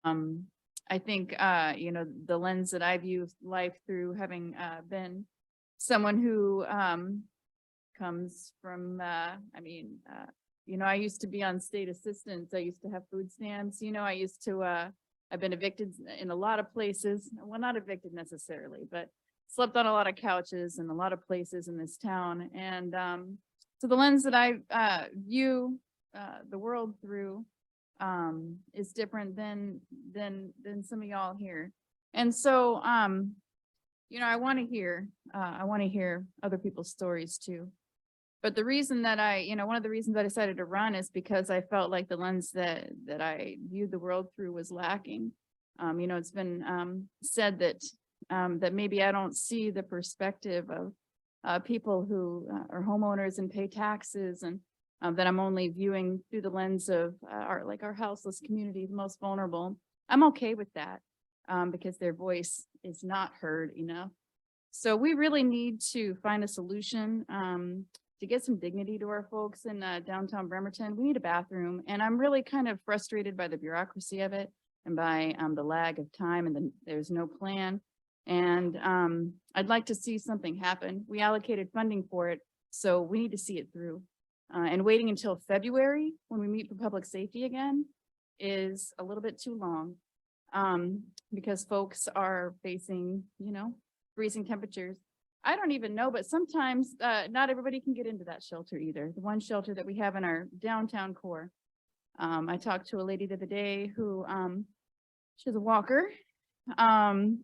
Um, I think, the lens that I view life through, having been someone who comes from, I used to be on state assistance. I used to have food stamps. I've been evicted in a lot of places. Well, not evicted necessarily, but slept on a lot of couches in a lot of places in this town. And so the lens that I view the world through is different than some of y'all here. And so, I want to hear other people's stories too. But the reason that one of the reasons I decided to run is because I felt like the lens that I viewed the world through was lacking. It's been said that maybe I don't see the perspective of people who are homeowners and pay taxes, and that I'm only viewing through the lens of our houseless community, the most vulnerable. I'm okay with that because their voice is not heard enough. So we really need to find a solution to get some dignity to our folks in downtown Bremerton. We need a bathroom, and I'm really kind of frustrated by the bureaucracy of it and by the lag of time, and there's no plan. And I'd like to see something happen. We allocated funding for it, so we need to see it through. And waiting until February when we meet for public safety again is a little bit too long because folks are facing, freezing temperatures. I don't even know, but sometimes not everybody can get into that shelter either. The one shelter that we have in our downtown core. I talked to a lady the other day who she's a walker, and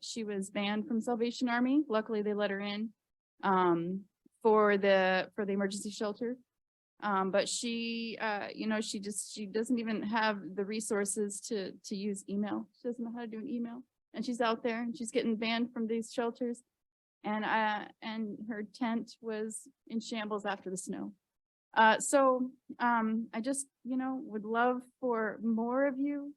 she was banned from Salvation Army. Luckily, they let her in for the emergency shelter. But she doesn't even have the resources to use email. She doesn't know how to do an email. And she's out there and she's getting banned from these shelters. And her tent was in shambles after the snow. So I just, would love for more of you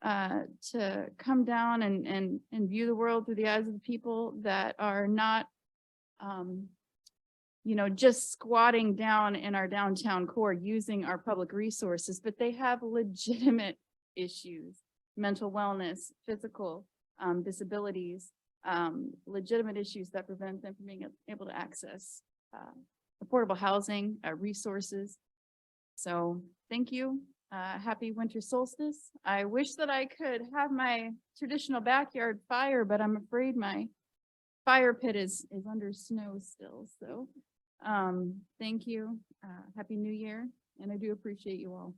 to come down and view the world through the eyes of the people that are not, just squatting down in our downtown core using our public resources, but they have legitimate issues, mental wellness, physical disabilities, legitimate issues that prevent them from being able to access affordable housing, resources. So thank you. Happy winter solstice. I wish that I could have my traditional backyard fire, but I'm afraid my fire pit is under snow still. So thank you. Happy New Year. And I do appreciate you all.